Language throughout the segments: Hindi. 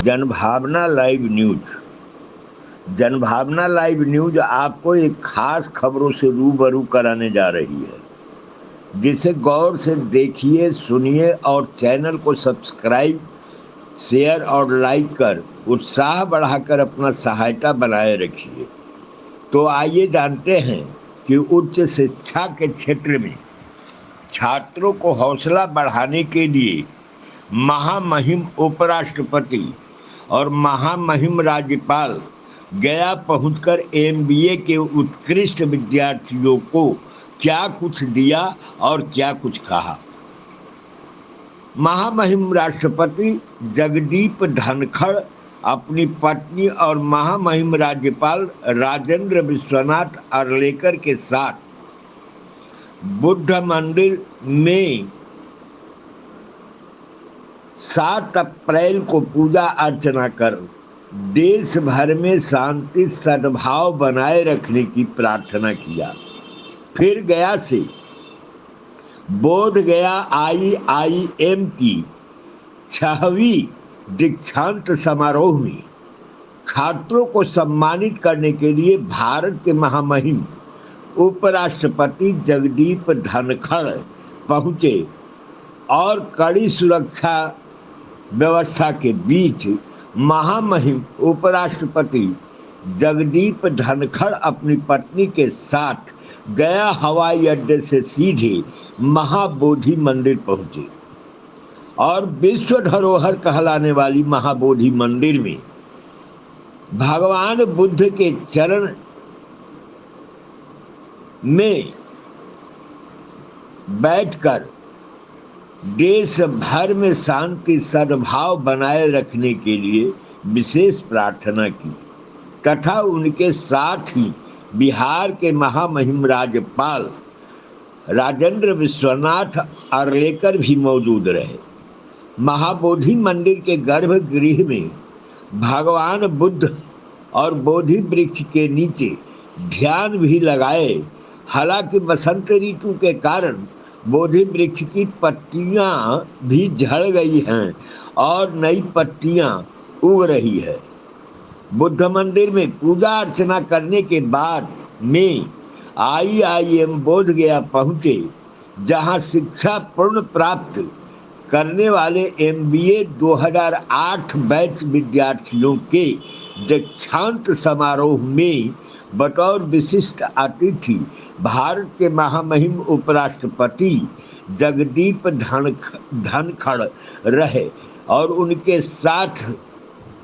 जनभावना लाइव न्यूज आपको एक खास खबरों से रूबरू कराने जा रही है, जिसे गौर से देखिए, सुनिए और चैनल को सब्सक्राइब, शेयर और लाइक कर उत्साह बढ़ाकर अपना सहायता बनाए रखिए। तो आइए जानते हैं कि उच्च शिक्षा के क्षेत्र में छात्रों को हौसला बढ़ाने के लिए महामहिम उपराष्ट्रपति और महामहिम राज्यपाल गया पहुंचकर MBA के उत्कृष्ट विद्यार्थियों को क्या कुछ दिया और क्या कुछ कहा। महामहिम राष्ट्रपति जगदीप धनखड़ अपनी पत्नी और महामहिम राज्यपाल राजेंद्र विश्वनाथ अर्लेकर के साथ बुद्ध मंदिर में 7 अप्रैल को पूजा अर्चना कर देश भर में शांति सद्भाव बनाए रखने की प्रार्थना किया। फिर गया से बोध गया IIM की 6वीं दीक्षांत समारोह में छात्रों को सम्मानित करने के लिए भारत के महामहिम उपराष्ट्रपति जगदीप धनखड़ पहुंचे और कड़ी सुरक्षा व्यवस्था के बीच महामहिम उपराष्ट्रपति जगदीप धनखड़ अपनी पत्नी के साथ गया हवाई अड्डे से सीधे महाबोधि मंदिर पहुंचे और विश्व धरोहर कहलाने वाली महाबोधि मंदिर में भगवान बुद्ध के चरण में बैठकर देश भर में शांति सद्भाव बनाए रखने के लिए विशेष प्रार्थना की तथा उनके साथ ही बिहार के महामहिम राज्यपाल राजेंद्र विश्वनाथ अर्लेकर भी मौजूद रहे। महाबोधि मंदिर के गर्भगृह में भगवान बुद्ध और बोधि वृक्ष के नीचे ध्यान भी लगाए। हालांकि बसंत ऋतु के कारण बोधि वृक्ष की पत्तियां भी झड़ गई हैं और नई पत्तियां उग रही है। बुद्ध मंदिर में पूजा अर्चना करने के बाद में IIM बोध गया पहुंचे, जहां शिक्षा पूर्ण प्राप्त करने वाले MBA 2008 बैच विद्यार्थियों के दीक्षांत समारोह में बतौर विशिष्ट अतिथि भारत के महामहिम उपराष्ट्रपति जगदीप धनखड़ रहे और उनके साथ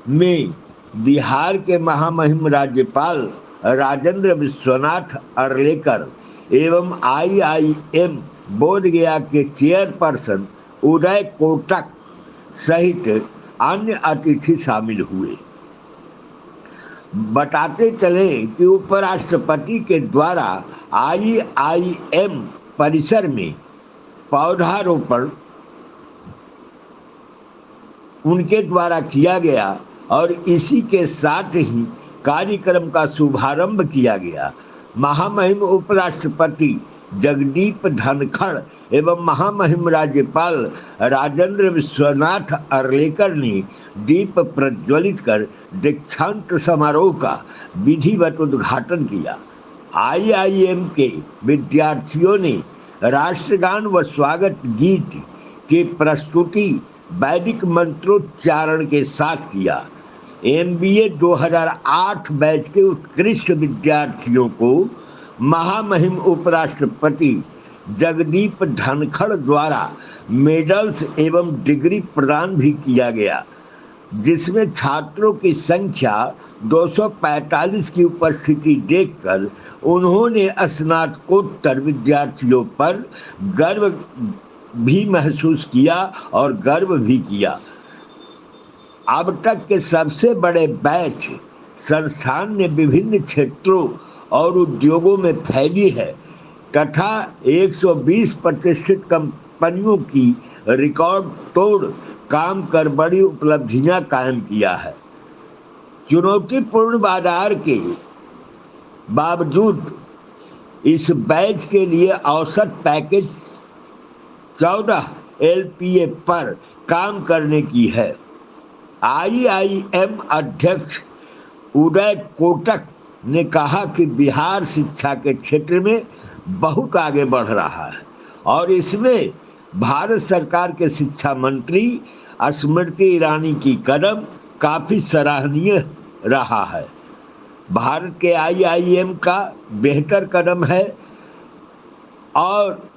में बिहार के महामहिम राज्यपाल राजेंद्र विश्वनाथ अर्लेकर एवं IIM बोध गया के चेयरपर्सन उदय कोटक सहित अन्य अतिथि शामिल हुए। बताते चले कि उपराष्ट्रपति के द्वारा IIM परिसर में पौधारोपण उनके द्वारा किया गया और इसी के साथ ही कार्यक्रम का शुभारंभ किया गया। महामहिम उपराष्ट्रपति जगदीप धनखड़ एवं महामहिम राज्यपाल राजेंद्र विश्वनाथ अर्लेकर ने दीप प्रज्वलित कर दीक्षांत समारोह का विधिवत उद्घाटन किया। IIM के विद्यार्थियों ने राष्ट्रगान व स्वागत गीत की प्रस्तुति वैदिक मंत्रोच्चारण के साथ किया। MBA 2008 बैच के उत्कृष्ट विद्यार्थियों को महामहिम उपराष्ट्रपति जगदीप धनखड़ द्वारा मेडल्स एवं डिग्री प्रदान भी किया गया, जिसमें छात्रों की संख्या 245 की उपस्थिति देखकर उन्होंने स्नातकोत्तर विद्यार्थियों पर गर्व भी महसूस किया और गर्व भी किया। अब तक के सबसे बड़े बैच संस्थान ने विभिन्न क्षेत्रों और उद्योगों में फैली है तथा 120 प्रतिष्ठित कंपनियों की रिकॉर्ड तोड़ काम कर बड़ी उपलब्धियां कायम किया है। चुनौतीपूर्ण बाजार के बावजूद इस बैच के लिए औसत पैकेज 14 LPA पर काम करने की है। IIM अध्यक्ष उदय कोटक ने कहा कि बिहार शिक्षा के क्षेत्र में बहुत आगे बढ़ रहा है और इसमें भारत सरकार के शिक्षा मंत्री स्मृति ईरानी की कदम काफी सराहनीय रहा है। भारत के IIM का बेहतर कदम है और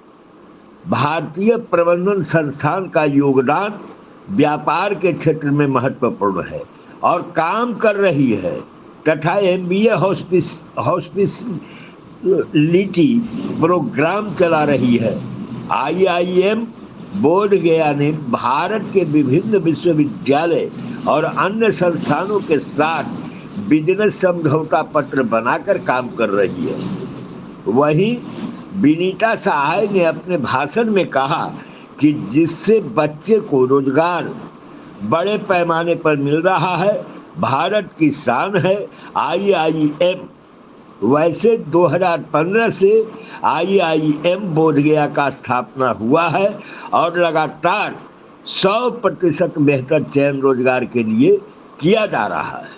भारतीय प्रबंधन संस्थान का योगदान व्यापार के क्षेत्र में महत्वपूर्ण है और काम कर रही है तथा MBA हॉस्पिटलिटी प्रोग्राम चला रही है। IIM बोध गया ने भारत के विभिन्न विश्वविद्यालय और अन्य संस्थानों के साथ बिजनेस समझौता पत्र बनाकर काम कर रही है। वहीं विनीता सहाय ने अपने भाषण में कहा कि जिससे बच्चे को रोजगार बड़े पैमाने पर मिल रहा है, भारत की शान है IIM। वैसे 2015 से IIM बोधगया का स्थापना हुआ है और लगातार 100% बेहतर चयन रोजगार के लिए किया जा रहा है।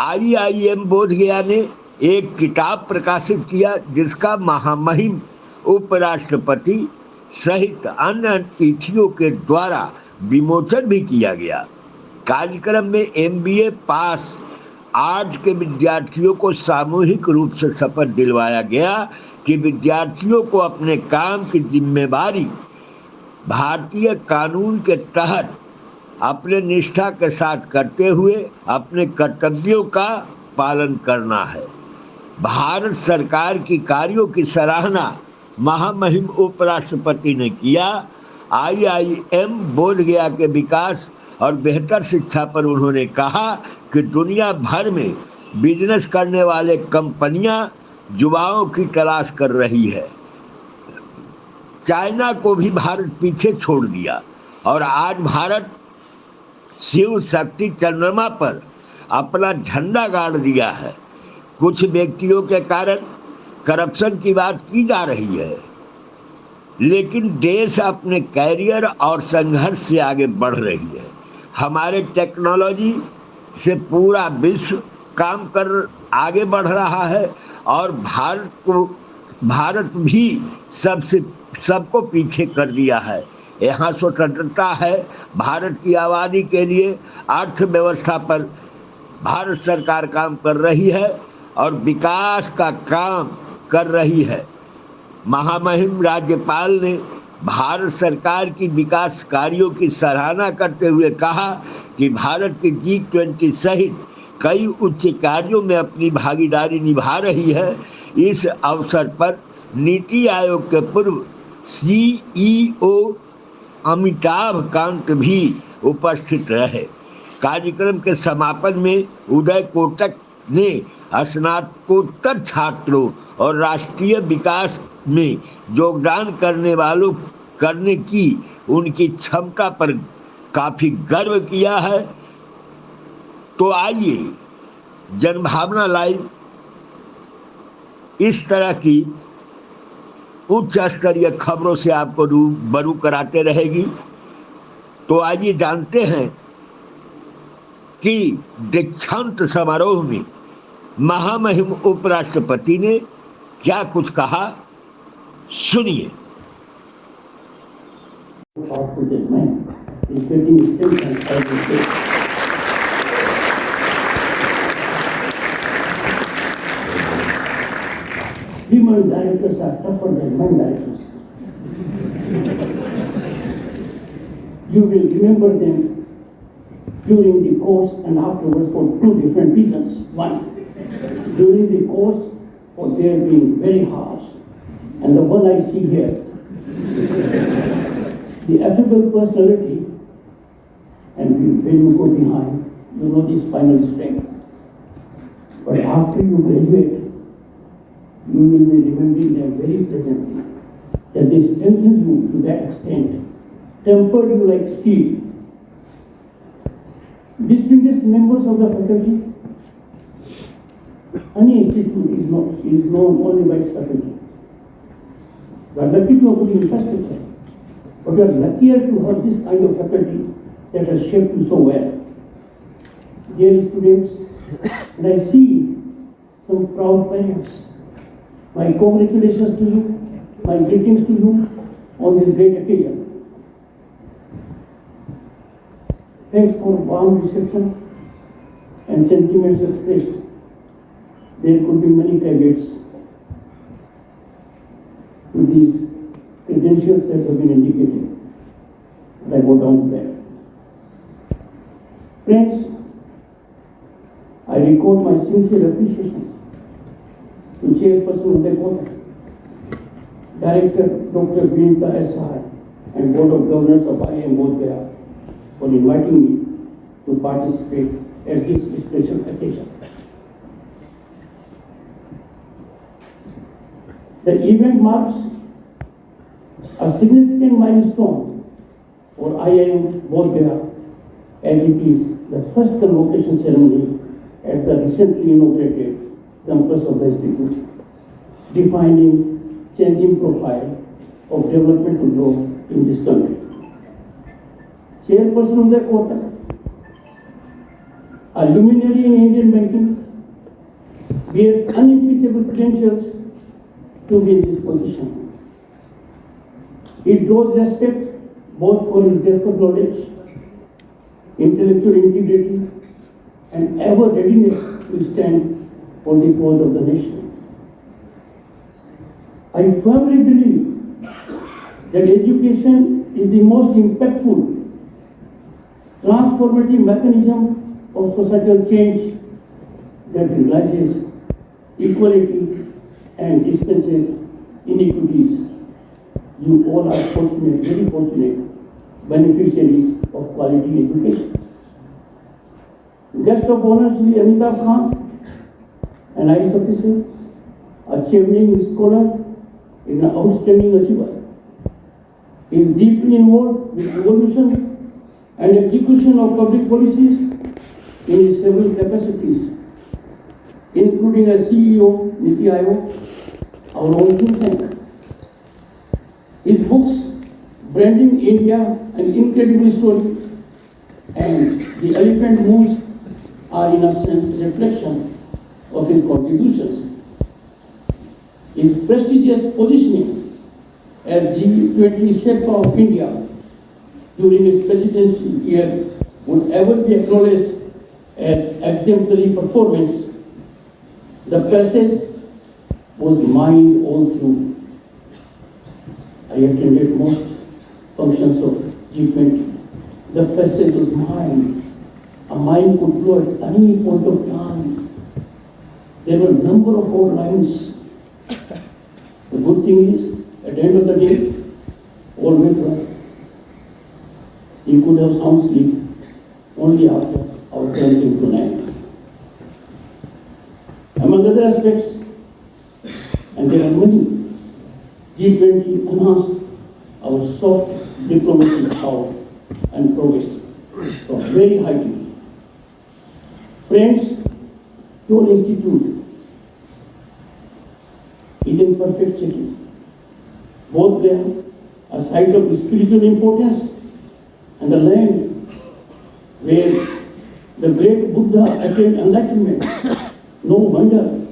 IIM बोधगया ने एक किताब प्रकाशित किया जिसका महामहिम उपराष्ट्रपति सहित अन्य अतिथियों के द्वारा विमोचन भी किया गया। कार्यक्रम में MBA पास आर्ट के विद्यार्थियों को सामूहिक रूप से शपथ दिलवाया गया कि विद्यार्थियों को अपने काम की जिम्मेदारी भारतीय कानून के तहत अपने निष्ठा के साथ करते हुए अपने कर्तव्यों का पालन करना है। भारत सरकार की कार्यों की सराहना महामहिम उपराष्ट्रपति ने किया। IIM बोधगया के विकास और बेहतर शिक्षा पर उन्होंने कहा कि दुनिया भर में बिजनेस करने वाले कंपनियां युवाओं की तलाश कर रही है। चाइना को भी भारत पीछे छोड़ दिया और आज भारत शिव शक्ति चंद्रमा पर अपना झंडा गाड़ दिया है। कुछ व्यक्तियों के कारण करप्शन की बात की जा रही है, लेकिन देश अपने कैरियर और संघर्ष से आगे बढ़ रही है। हमारे टेक्नोलॉजी से पूरा विश्व काम कर आगे बढ़ रहा है और भारत भी सबको पीछे कर दिया है। यहाँ स्वतंत्रता है। भारत की आबादी के लिए अर्थव्यवस्था पर भारत सरकार काम कर रही है और विकास का काम कर रही है। महामहिम राज्यपाल ने भारत सरकार की विकास कार्यों की सराहना करते हुए कहा कि भारत की G20 सहित कई उच्च कार्यों में अपनी भागीदारी निभा रही है। इस अवसर पर नीति आयोग के पूर्व CEO अमिताभ कांत भी उपस्थित रहे। कार्यक्रम के समापन में उदय कोटक ने स्नातकोत्तर छात्रों और राष्ट्रीय विकास में योगदान करने की उनकी क्षमता पर काफी गर्व किया है। तो आइए जनभावना लाइव इस तरह की उच्च स्तरीय खबरों से आपको रूबरू कराते रहेगी। तो आइए जानते हैं कि दीक्षांत समारोह में महामहिम उपराष्ट्रपति ने क्या कुछ कहा, सुनिए। Women directors are tougher than men directors. You will remember them during the course and afterwards for two different reasons. One, during the course, for their being very harsh, and the one I see here, the affable personality, and when you go behind, you know the spinal strength. But after you graduate, you will be remembering them very presently, that they strengthened you to that extent, tempered you like steel. Distinguished members of the faculty, any institute is known only by its faculty. We are lucky to have good infrastructure, but but you are luckier to have this kind of faculty that has shaped you so well. Dear students, and I see some proud parents. My congratulations to you, my greetings to you on this great occasion. Thanks for warm reception and sentiments expressed. There could be many caveats to these credentials that have been indicated, but I go down to that. Friends, I record my sincere appreciation to Chairperson of the Court, Director Dr. Vinita S. Sahai, and Board of Governors of IIM Bodh Gaya for inviting me to participate at this special occasion. The event marks a significant milestone for IIM Bodh Gaya, as it is the first convocation ceremony at the recently inaugurated campus of the institute, defining changing profile of developmental growth in this country. Chairperson of the Quota, a luminary in Indian banking, bears unimpeachable credentials to be in this position. He draws respect both for his depth of knowledge, intellectual integrity, and ever readiness to stand for the cause of the nation. I firmly believe that education is the most impactful, transformative mechanism of societal change that realizes equality and dispenses inequities. You all are fortunate, very fortunate beneficiaries of quality education. Guest of honor Shri Amitabh Khan, an IAS officer, a chevening scholar, is an outstanding achiever. He is deeply involved with evolution and execution of public policies in his several capacities, including as CEO, Niti Aayog, our own think tank. His books, Branding India, An Incredible Story, and The Elephant Moves are in a sense reflection of his contributions. His prestigious positioning as G20 Sherpa of India during its presidency year would ever be acknowledged as exemplary performance. The passage was mine all through. I attended most functions of G20. The passage was mine. A mind could flow at any point of time. There were a number of outlines. The good thing is, at the end of the day, all went well. You could have sound sleep only after our turn came to night. Among other aspects, and there are many, G20 enhanced our soft diplomacy power and progress from very high degree. Friends, your institute is in perfect city. Both them a site of spiritual importance and the land where the great Buddha attained enlightenment. No wonder